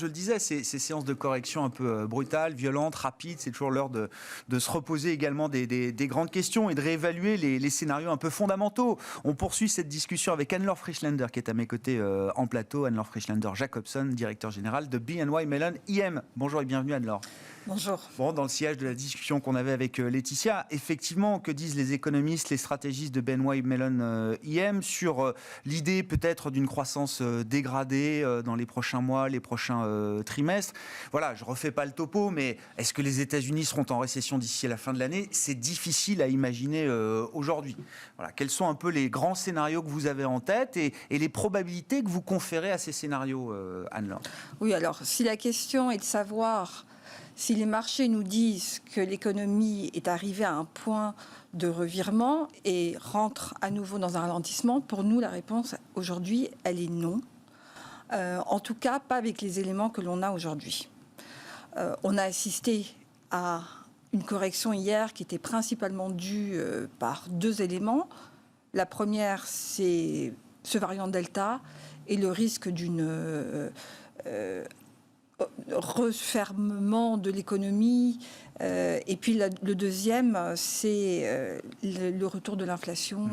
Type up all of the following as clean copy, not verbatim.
je le disais, ces séances de correction un peu brutales, violentes, rapides, c'est toujours l'heure de se reposer également des grandes questions et de réévaluer les scénarios un peu fondamentaux. On poursuit cette discussion avec Anne-Laure Frischlander qui est à mes côtés en plateau. Anne-Laure Frischlander-Jacobson, directeur général de BNY Mellon IM. Bonjour et bienvenue Anne-Laure. Bonjour. Bon, dans le sillage de la discussion qu'on avait avec Laetitia, effectivement, que disent les économistes, les stratégistes de BNY Mellon IM sur l'idée peut-être d'une croissance dégradée dans les prochains mois, les prochains trimestres. Voilà, je refais pas le topo, mais est-ce que les États-Unis seront en récession d'ici à la fin de l'année ? C'est difficile à imaginer aujourd'hui. Voilà, quels sont un peu les grands scénarios que vous avez en tête et les probabilités que vous conférez à ces scénarios, Anne-Laure ? Oui, alors, si la question est de savoir si les marchés nous disent que l'économie est arrivée à un point de revirement et rentre à nouveau dans un ralentissement, pour nous, la réponse aujourd'hui, elle est non. En tout cas, pas avec les éléments que l'on a aujourd'hui. On a assisté à une correction hier qui était principalement due par deux éléments. La première, c'est ce variant Delta et le risque d'une refermement de l'économie. Et puis le deuxième, c'est le retour de l'inflation.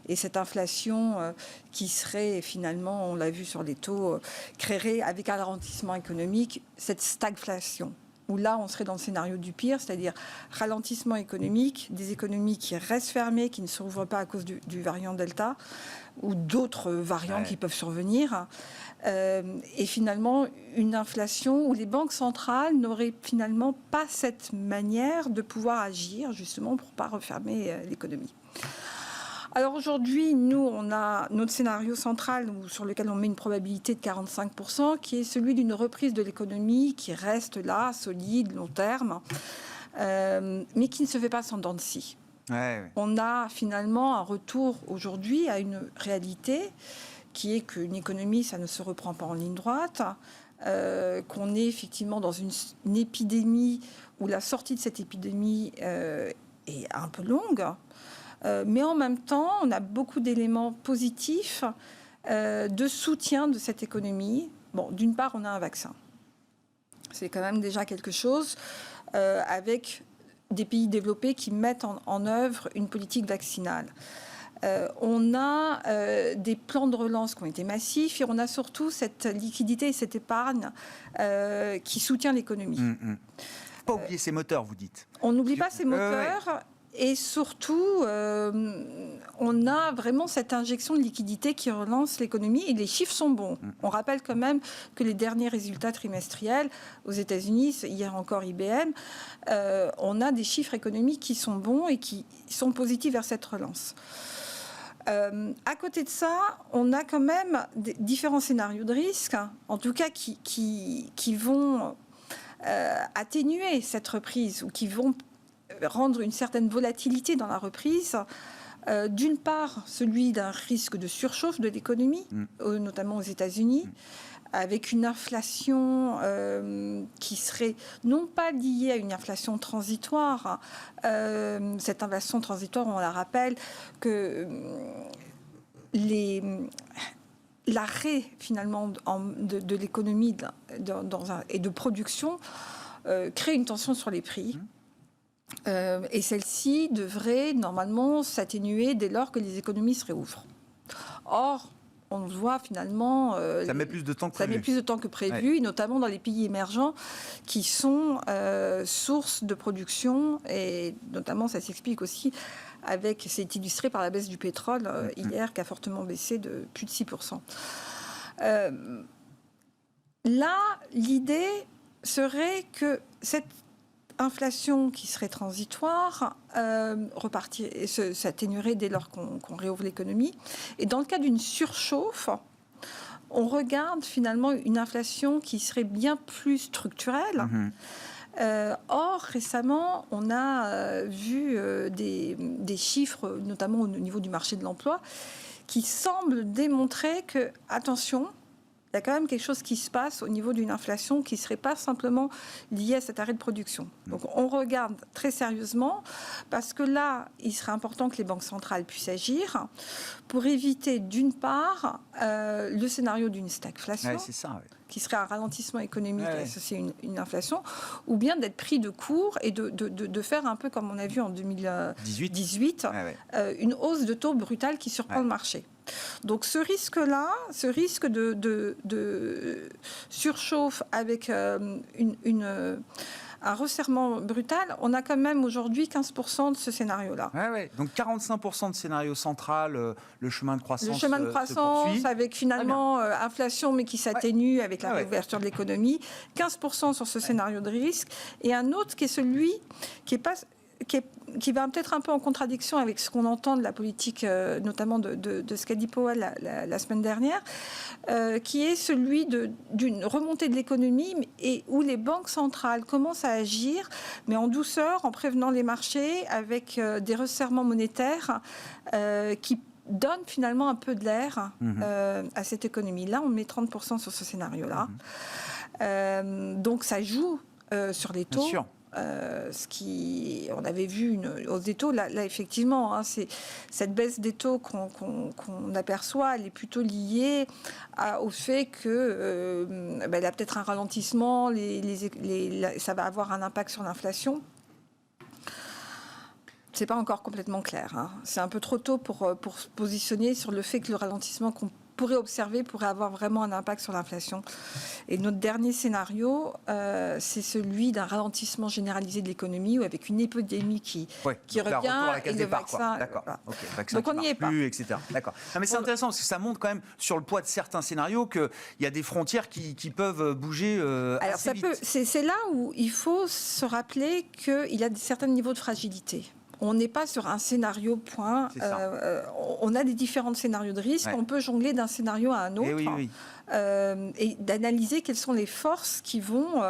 Et cette inflation qui serait finalement, on l'a vu sur les taux, créerait avec un ralentissement économique cette stagflation. Où là, on serait dans le scénario du pire, c'est-à-dire ralentissement économique, des économies qui restent fermées, qui ne s'ouvrent pas à cause du variant Delta, ou d'autres variants qui peuvent survenir. Et finalement, une inflation où les banques centrales n'auraient finalement pas cette manière de pouvoir agir, justement, pour ne pas refermer l'économie. Alors aujourd'hui, nous, on a notre scénario central sur lequel on met une probabilité de 45%, qui est celui d'une reprise de l'économie qui reste là, solide, long terme, mais qui ne se fait pas sans dents de scie. Ouais. On a finalement un retour aujourd'hui à une réalité qui est qu'une économie, ça ne se reprend pas en ligne droite, qu'on est effectivement dans une épidémie où la sortie de cette épidémie est un peu longue. Mais en même temps, on a beaucoup d'éléments positifs de soutien de cette économie. Bon, d'une part, on a un vaccin. C'est quand même déjà quelque chose avec des pays développés qui mettent en œuvre une politique vaccinale. On a des plans de relance qui ont été massifs et on a surtout cette liquidité et cette épargne qui soutient l'économie. Pas oublier ces moteurs, vous dites. On n'oublie pas ces moteurs. Et surtout, on a vraiment cette injection de liquidité qui relance l'économie et les chiffres sont bons. On rappelle quand même que les derniers résultats trimestriels aux États-Unis, hier encore IBM, on a des chiffres économiques qui sont bons et qui sont positifs vers cette relance. À côté de ça, on a quand même différents scénarios de risque, en tout cas qui vont atténuer cette reprise ou qui vont rendre une certaine volatilité dans la reprise. D'une part, celui d'un risque de surchauffe de l'économie, notamment aux États-Unis, avec une inflation qui serait non pas liée à une inflation transitoire. Cette inflation transitoire, on la rappelle, que l'arrêt finalement de l'économie et de production crée une tension sur les prix. Et celle-ci devrait normalement s'atténuer dès lors que les économies se réouvrent. Or, on voit finalement... ça met plus de temps que prévu. Ça met plus de temps que prévu, notamment dans les pays émergents qui sont source de production. Et notamment, ça s'explique aussi avec... C'est illustré par la baisse du pétrole hier, qui a fortement baissé de plus de 6%. Là, l'idée serait que cette inflation qui serait transitoire s'atténuerait dès lors qu'on réouvre l'économie. Et dans le cas d'une surchauffe, on regarde finalement une inflation qui serait bien plus structurelle. Or, récemment, on a vu des chiffres, notamment au niveau du marché de l'emploi, qui semblent démontrer que, attention, il y a quand même quelque chose qui se passe au niveau d'une inflation qui ne serait pas simplement liée à cet arrêt de production. Donc on regarde très sérieusement, parce que là, il serait important que les banques centrales puissent agir pour éviter, d'une part, le scénario d'une stagflation, c'est ça, ouais. qui serait un ralentissement économique associé à une inflation, ou bien d'être pris de court et de faire un peu comme on a vu en 2018, une hausse de taux brutale qui surprend le marché. Donc ce risque-là, ce risque de surchauffe avec un resserrement brutal, on a quand même aujourd'hui 15% de ce scénario-là. Donc 45% de scénario central, le chemin de croissance. Le chemin de croissance avec finalement inflation mais qui s'atténue avec la réouverture de l'économie. 15% sur ce scénario de risque. Et un autre qui est celui qui va peut-être un peu en contradiction avec ce qu'on entend de la politique, notamment de ce qu'a dit Powell la semaine dernière, qui est celui d'une remontée de l'économie et où les banques centrales commencent à agir, mais en douceur, en prévenant les marchés, avec des resserrements monétaires qui donnent finalement un peu de l'air à cette économie. Là, on met 30% sur ce scénario-là. Donc ça joue sur les taux. Bien sûr. On avait vu une hausse des taux. Là effectivement, c'est cette baisse des taux qu'on aperçoit, elle est plutôt liée au fait que il y a peut-être un ralentissement, ça va avoir un impact sur l'inflation. C'est pas encore complètement clair. C'est un peu trop tôt pour se positionner sur le fait que le ralentissement qu'on pourrait observer pourrait avoir vraiment un impact sur l'inflation. Et notre dernier scénario, c'est celui d'un ralentissement généralisé de l'économie ou avec une épidémie qui revient et le vaccin. D'accord. Voilà. Vaccin donc on n'y est pas. Etc. D'accord. Non, mais c'est intéressant parce que ça montre quand même sur le poids de certains scénarios qu'il y a des frontières qui peuvent bouger Alors assez vite. C'est là où il faut se rappeler qu'il y a certains niveaux de fragilité. On n'est pas sur un scénario point. On a des différents scénarios de risque. On peut jongler d'un scénario à un autre et d'analyser quelles sont les forces qui vont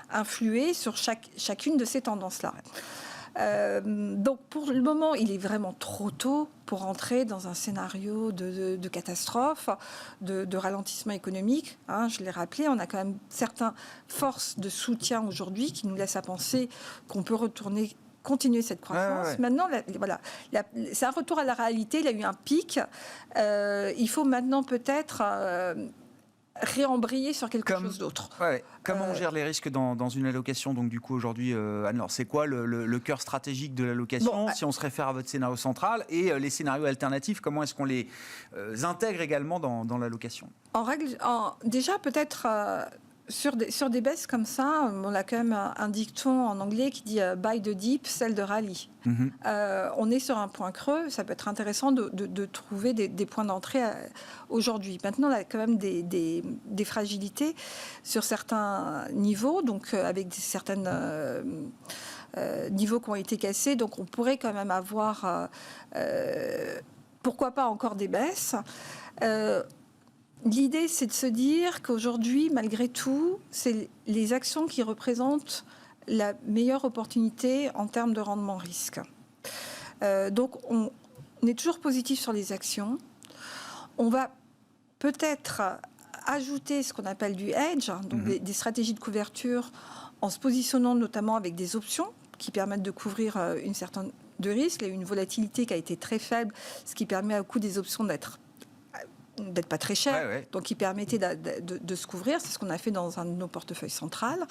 influer sur chacune de ces tendances-là. Donc pour le moment, il est vraiment trop tôt pour entrer dans un scénario de catastrophe, de ralentissement économique. Je l'ai rappelé, on a quand même certaines forces de soutien aujourd'hui qui nous laissent à penser qu'on peut continuer cette croissance. Maintenant, c'est un retour à la réalité. Il y a eu un pic. Il faut maintenant peut-être réembrayer sur quelque chose d'autre. Comment on gère les risques dans une allocation? Donc du coup aujourd'hui, Anne-Laure, c'est quoi le cœur stratégique de l'allocation si on se réfère à votre scénario central et les scénarios alternatifs? Comment est-ce qu'on les intègre également dans l'allocation? Déjà peut-être. Sur des baisses comme ça, on a quand même un dicton en anglais qui dit buy the dip, sell the rally. On est sur un point creux, ça peut être intéressant de trouver des points d'entrée aujourd'hui. Maintenant, il y a quand même des fragilités sur certains niveaux, donc avec certains niveaux qui ont été cassés. Donc on pourrait quand même avoir, pourquoi pas encore des baisses. L'idée, c'est de se dire qu'aujourd'hui, malgré tout, c'est les actions qui représentent la meilleure opportunité en termes de rendement risque. Donc, on est toujours positif sur les actions. On va peut-être ajouter ce qu'on appelle du hedge, donc des stratégies de couverture, en se positionnant notamment avec des options qui permettent de couvrir une certaine de risque. Il y a eu une volatilité qui a été très faible, ce qui permet au coût des options d'être pas très cher, donc qui permettait de se couvrir. C'est ce qu'on a fait dans un de nos portefeuilles centrales.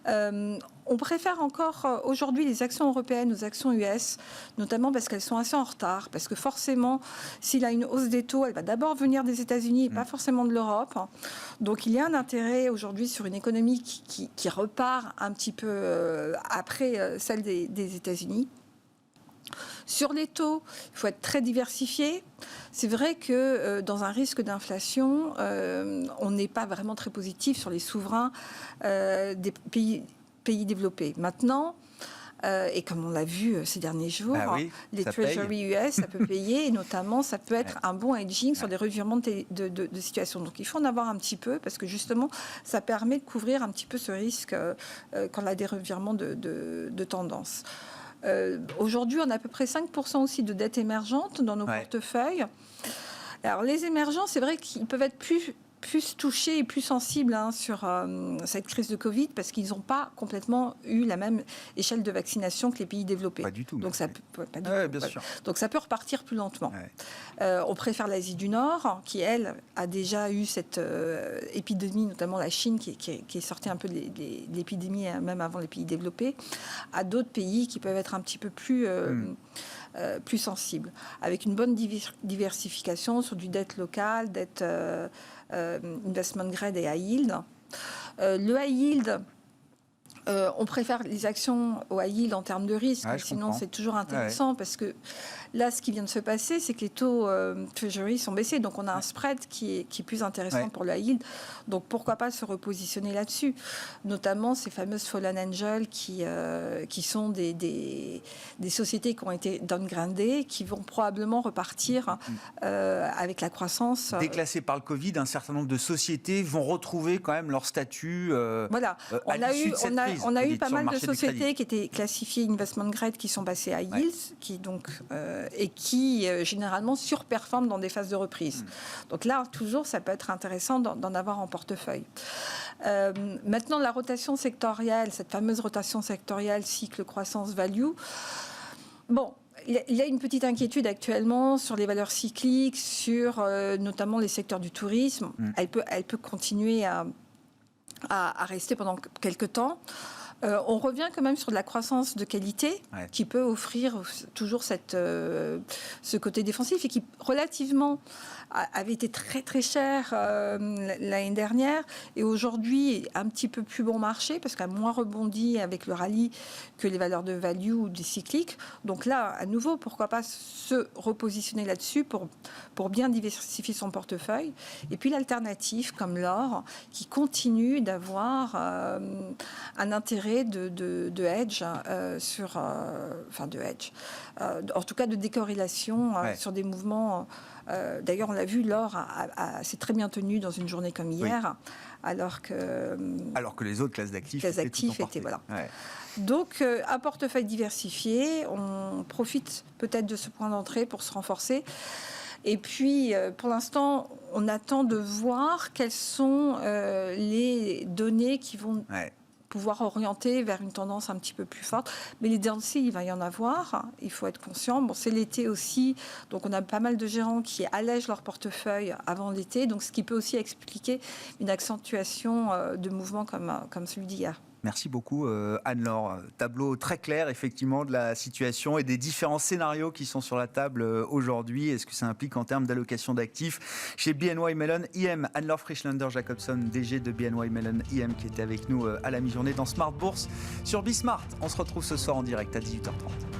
On préfère encore aujourd'hui les actions européennes aux actions US, notamment parce qu'elles sont assez en retard, parce que forcément, s'il y a une hausse des taux, elle va d'abord venir des États-Unis et pas forcément de l'Europe. Donc il y a un intérêt aujourd'hui sur une économie qui repart un petit peu après celle des États-Unis. Sur les taux, il faut être très diversifié. C'est vrai que dans un risque d'inflation, on n'est pas vraiment très positif sur les souverains des pays développés. Maintenant, et comme on l'a vu ces derniers jours, les Treasury US, ça peut payer, et notamment, ça peut être un bon hedging sur des revirements de situation. Donc, il faut en avoir un petit peu, parce que justement, ça permet de couvrir un petit peu ce risque quand on a des revirements de tendance. Aujourd'hui, on a à peu près 5% aussi de dettes émergentes dans nos portefeuilles. Alors, les émergents, c'est vrai qu'ils peuvent être plus plus touchés et plus sensibles sur cette crise de Covid parce qu'ils n'ont pas complètement eu la même échelle de vaccination que les pays développés. Pas du tout. Donc ça peut repartir plus lentement. Ouais. On préfère l'Asie du Nord, qui elle a déjà eu cette épidémie, notamment la Chine, qui est sortie un peu de l'épidémie même avant les pays développés, à d'autres pays qui peuvent être un petit peu plus sensibles, avec une bonne diversification sur du dette locale, dette investment grade et high yield. Le high yield, on préfère les actions au high yield en termes de risque, sinon c'est toujours intéressant parce que là, ce qui vient de se passer, c'est que les taux Treasury sont baissés, donc on a un spread qui est plus intéressant pour le high yield. Donc pourquoi pas se repositionner là-dessus, notamment ces fameuses fallen angels qui sont des sociétés qui ont été downgradées, qui vont probablement repartir avec la croissance. Déclassées par le Covid, un certain nombre de sociétés vont retrouver quand même leur statut. Voilà, on a eu pas mal de sociétés qui étaient classifiées investment grade qui sont passées à yields, qui donc et qui généralement surperforment dans des phases de reprise. Donc là, toujours, ça peut être intéressant d'en avoir en portefeuille. Maintenant, la rotation sectorielle, cette fameuse rotation sectorielle cycle croissance-value, bon, il y a une petite inquiétude actuellement sur les valeurs cycliques, sur notamment les secteurs du tourisme. Elle peut continuer à rester pendant quelques temps. On revient quand même sur de la croissance de qualité qui peut offrir toujours ce côté défensif et qui relativement avait été très très cher l'année dernière et aujourd'hui un petit peu plus bon marché parce qu'elle a moins rebondi avec le rallye que les valeurs de value ou des cycliques. Donc là, à nouveau, pourquoi pas se repositionner là-dessus pour bien diversifier son portefeuille. Et puis l'alternative comme l'or qui continue d'avoir un intérêt de hedge en tout cas de décorrélation sur des mouvements. D'ailleurs, on l'a vu, l'or s'est très bien tenu dans une journée comme hier, alors que les autres classes d'actifs étaient voilà. Donc, un portefeuille diversifié, on profite peut-être de ce point d'entrée pour se renforcer. Et puis, pour l'instant, on attend de voir quelles sont les données qui vont pouvoir orienter vers une tendance un petit peu plus forte. Mais les dansés, il va y en avoir, il faut être conscient. Bon, c'est l'été aussi, donc on a pas mal de gérants qui allègent leur portefeuille avant l'été, donc ce qui peut aussi expliquer une accentuation de mouvements comme celui d'hier. Merci beaucoup Anne-Laure. Tableau très clair effectivement de la situation et des différents scénarios qui sont sur la table aujourd'hui. Est-ce que ça implique en termes d'allocation d'actifs chez BNY Mellon IM? Anne-Laure Frischlander-Jacobson, DG de BNY Mellon IM, qui était avec nous à la mi-journée dans Smart Bourse sur Bismart. On se retrouve ce soir en direct à 18h30.